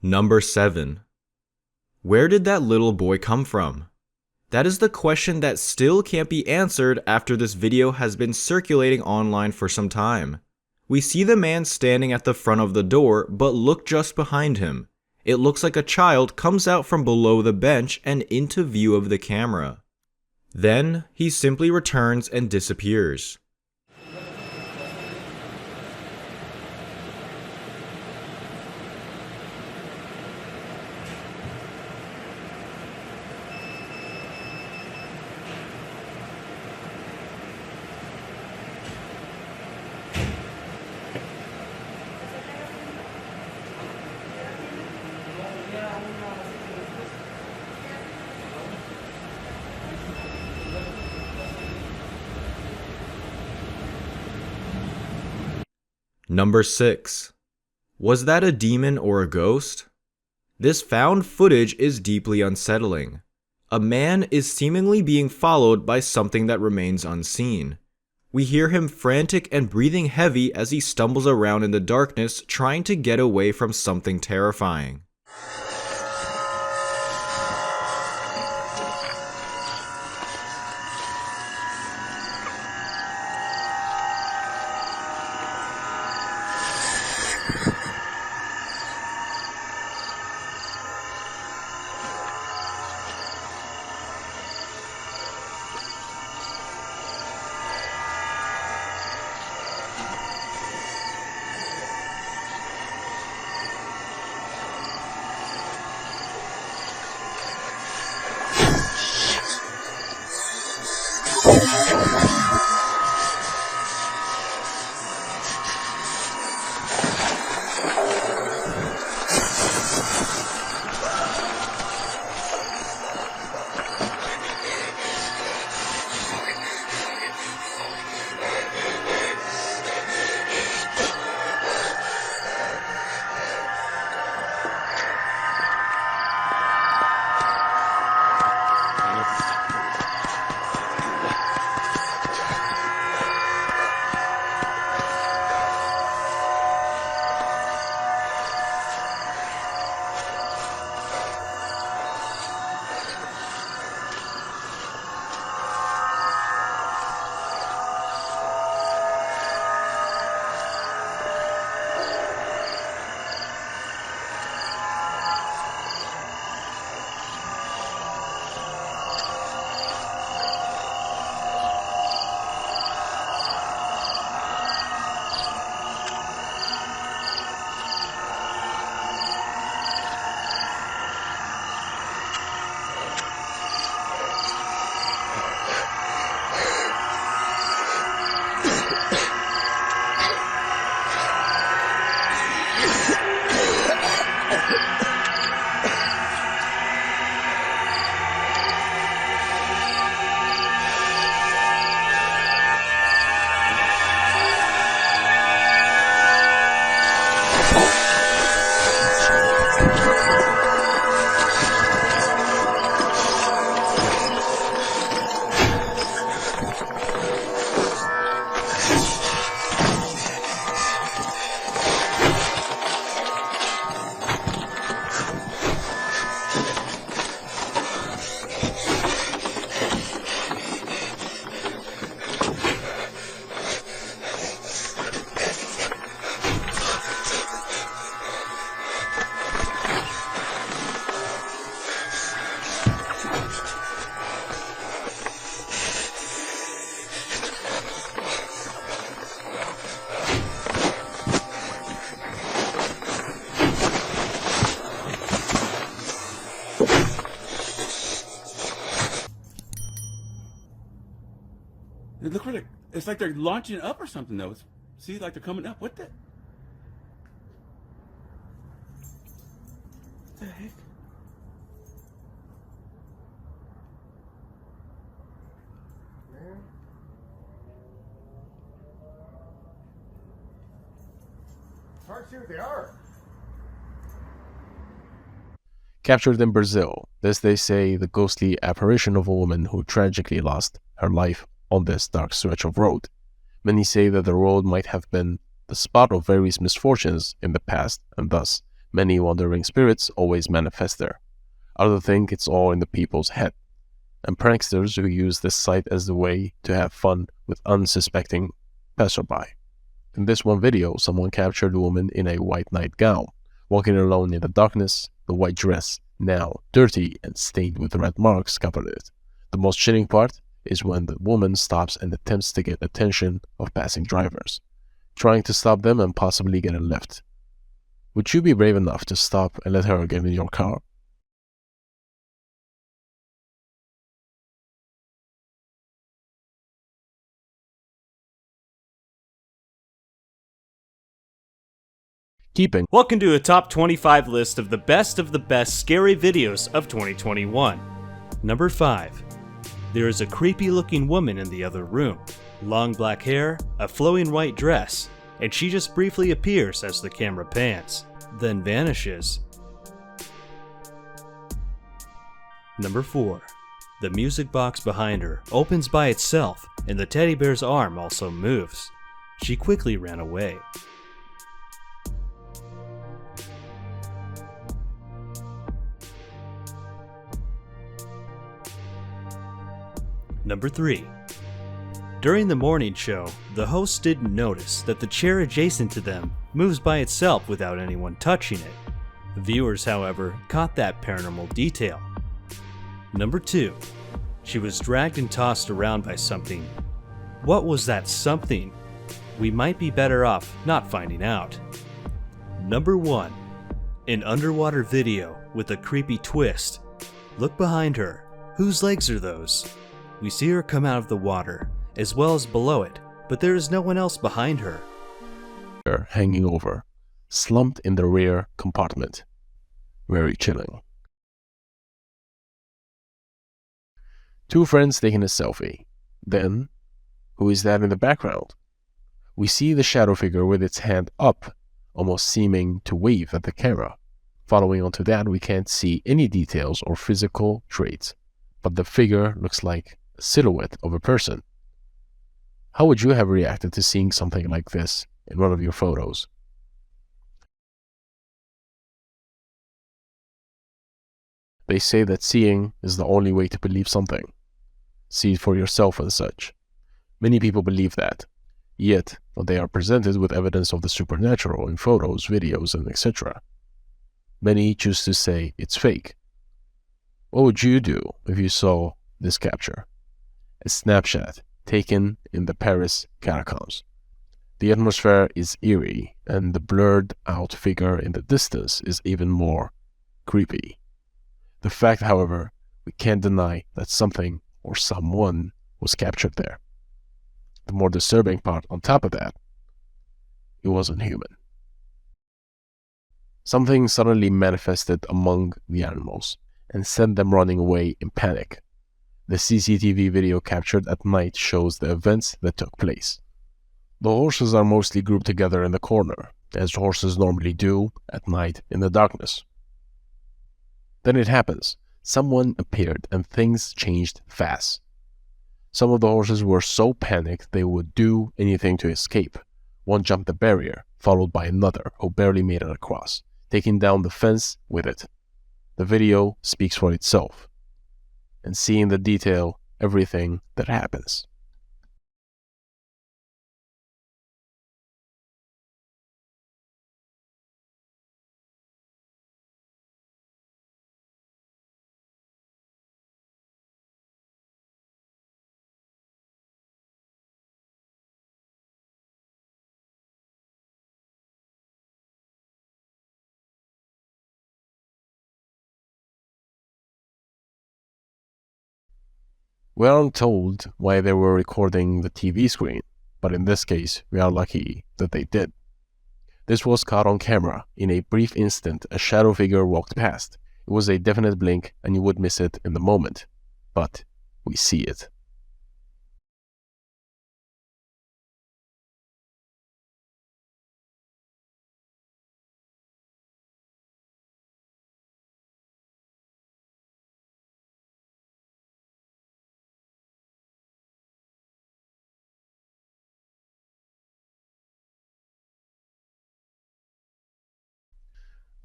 Number 7. Where did that little boy come from? That is the question that still can't be answered after this video has been circulating online for some time. We see the man standing at the front of the door, but look just behind him. It looks like a child comes out from below the bench and into view of the camera. Then, he simply returns and disappears. Number 6. Was that a demon or a ghost? This found footage is deeply unsettling. A man is seemingly being followed by something that remains unseen. We hear him frantic and breathing heavy as he stumbles around in the darkness trying to get away from something terrifying. It looks like it's like they're launching up or something though. See, like they're coming up. What the heck? It's hard to see what they are. Captured in Brazil, this they say the ghostly apparition of a woman who tragically lost her life on this dark stretch of road. Many say that the road might have been the spot of various misfortunes in the past, and thus Many wandering spirits always manifest there. Others think it's all in the people's head, and pranksters who use this site as the way to have fun with unsuspecting passerby. In this one video, someone captured a woman in a white nightgown, walking alone in the darkness. The white dress, now dirty and stained with red marks, covered it. The most chilling part is when the woman stops and attempts to get attention of passing drivers, trying to stop them and possibly get a lift. Would you be brave enough to stop and let her get in your car? Welcome to a top 25 list of the best scary videos of 2021. Number 5. There is a creepy looking woman in the other room. Long black hair, a flowing white dress, and she just briefly appears as the camera pans, then vanishes. Number 4. The music box behind her opens by itself and the teddy bear's arm also moves. She quickly ran away. Number 3. During the morning show, the host didn't notice that the chair adjacent to them moves by itself without anyone touching it. Viewers, however, caught that paranormal detail. Number 2. She was dragged and tossed around by something. What was that something? We might be better off not finding out. Number 1. An underwater video with a creepy twist. Look behind her. Whose legs are those? We see her come out of the water, as well as below it, but there is no one else behind her. Hanging over, slumped in the rear compartment. Very chilling. 2 friends taking a selfie. Then, who is that in the background? We see the shadow figure with its hand up, almost seeming to wave at the camera. Following onto that, we can't see any details or physical traits, but the figure looks like a silhouette of a person. How would you have reacted to seeing something like this in one of your photos? They say that seeing is the only way to believe something. See it for yourself and such. Many people believe that. Yet, when they are presented with evidence of the supernatural in photos, videos, and etc., many choose to say it's fake. What would you do if you saw this capture? A snapshot taken in the Paris catacombs. The atmosphere is eerie, and the blurred out figure in the distance is even more creepy. The fact, however, we can't deny that something or someone was captured there. The more disturbing part on top of that, it wasn't human. Something suddenly manifested among the animals and sent them running away in panic. The CCTV video captured at night shows the events that took place. The horses are mostly grouped together in the corner, as horses normally do at night in the darkness. Then it happens. Someone appeared and things changed fast. Some of the horses were so panicked they would do anything to escape. One jumped the barrier, followed by another who barely made it across, taking down the fence with it. The video speaks for itself, and seeing the detail, everything that happens. We aren't told why they were recording the TV screen, but in this case, we are lucky that they did. This was caught on camera. In a brief instant, a shadow figure walked past. It was a definite blink, and you would miss it in the moment. But we see it.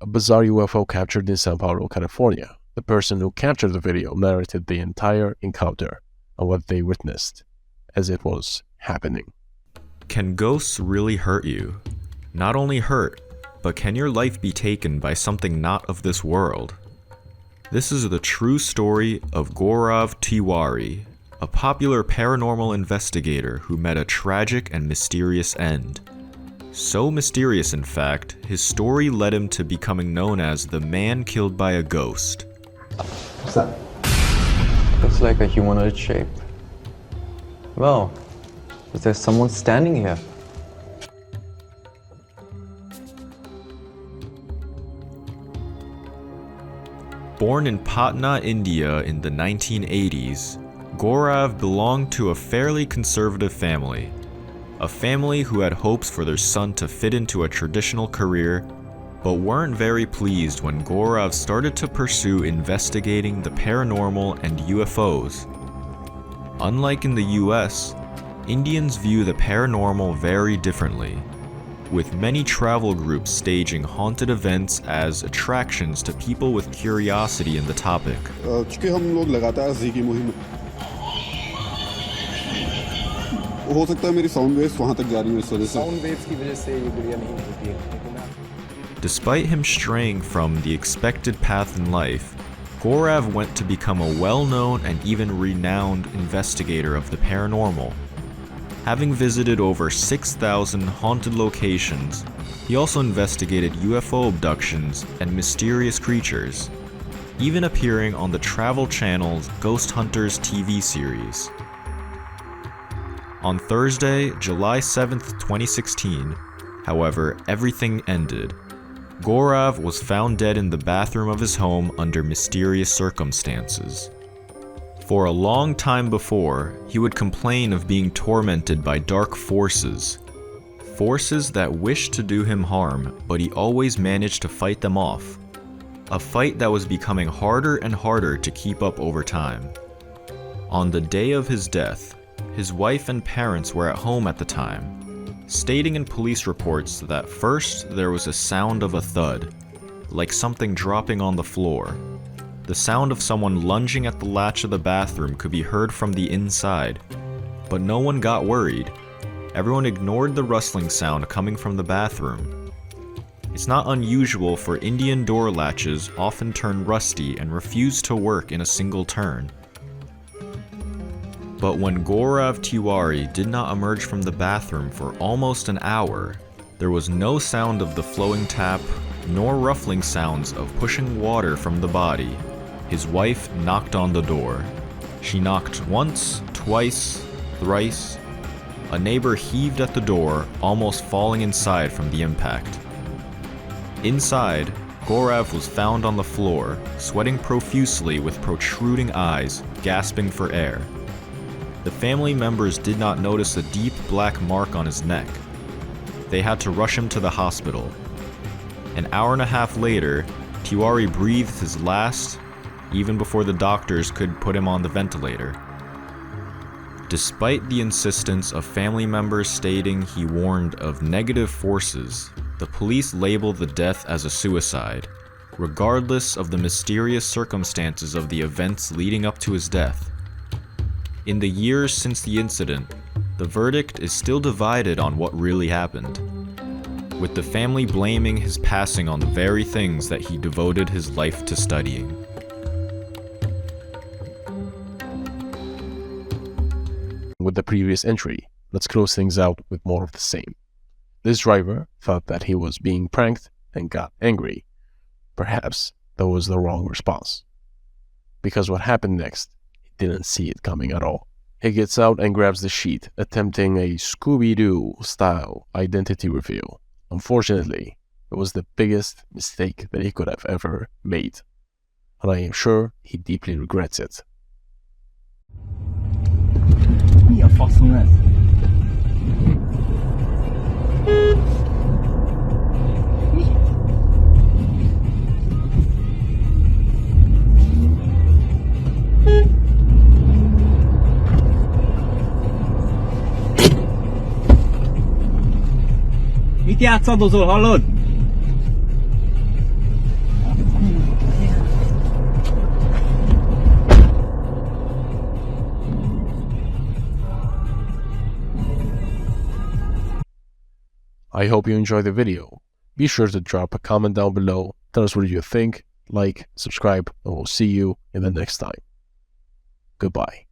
A bizarre UFO captured in Sao Paulo, California. The person who captured the video narrated the entire encounter and what they witnessed as it was happening. Can ghosts really hurt you? Not only hurt, but can your life be taken by something not of this world? This is the true story of Gaurav Tiwari, a popular paranormal investigator who met a tragic and mysterious end. So mysterious, in fact, his story led him to becoming known as the man killed by a ghost. What's that? Looks like a humanoid shape. Well, is there someone standing here? Born in Patna, India in the 1980s, Gaurav belonged to a fairly conservative family. A family who had hopes for their son to fit into a traditional career, but weren't very pleased when Gaurav started to pursue investigating the paranormal and UFOs. Unlike in the US, Indians view the paranormal very differently, with many travel groups staging haunted events as attractions to people with curiosity in the topic. चूंकि हम लोग लगातार जी की मुहिम हो सकता है मेरी साउंड वेव्स वहां तक जा रही हो इस वजह से साउंड वेव्स की वजह से ये गुड़िया नहीं होती है Despite him straying from the expected path in life, Gaurav went to become a well-known and even renowned investigator of the paranormal. Having visited over 6,000 haunted locations, he also investigated UFO abductions and mysterious creatures, even appearing on the Travel Channel's Ghost Hunters TV series. On Thursday, July 7th, 2016, however, everything ended. Gaurav was found dead in the bathroom of his home under mysterious circumstances. For a long time before, he would complain of being tormented by dark forces. Forces that wished to do him harm, but he always managed to fight them off. A fight that was becoming harder and harder to keep up over time. On the day of his death, his wife and parents were at home at the time, stating in police reports that first there was a sound of a thud, like something dropping on the floor. The sound of someone lunging at the latch of the bathroom could be heard from the inside, but no one got worried. Everyone ignored the rustling sound coming from the bathroom. It's not unusual for Indian door latches often turn rusty and refuse to work in a single turn. But when Gaurav Tiwari did not emerge from the bathroom for almost an hour, there was no sound of the flowing tap, nor ruffling sounds of pushing water from the body. His wife knocked on the door. She knocked once, twice, thrice. A neighbor heaved at the door, almost falling inside from the impact. Inside, Gaurav was found on the floor, sweating profusely with protruding eyes, gasping for air. The family members did not notice a deep black mark on his neck. They had to rush him to the hospital. An hour and a half later, Tiwari breathed his last, even before the doctors could put him on the ventilator. Despite the insistence of family members stating he warned of negative forces, the police labeled the death as a suicide, regardless of the mysterious circumstances of the events leading up to his death. In the years since the incident, the verdict is still divided on what really happened, with the family blaming his passing on the very things that he devoted his life to studying. With the previous entry, let's close things out with more of the same. This driver thought that he was being pranked and got angry. Perhaps that was the wrong response. Because what happened next, he didn't see it coming at all. He gets out and grabs the sheet, attempting a Scooby-Doo style identity reveal. Unfortunately, it was the biggest mistake that he could have ever made. And I am sure he deeply regrets it. I hope you enjoyed the video. Be sure to drop a comment down below, tell us what you think, like, subscribe, and we'll see you in the next time. Goodbye.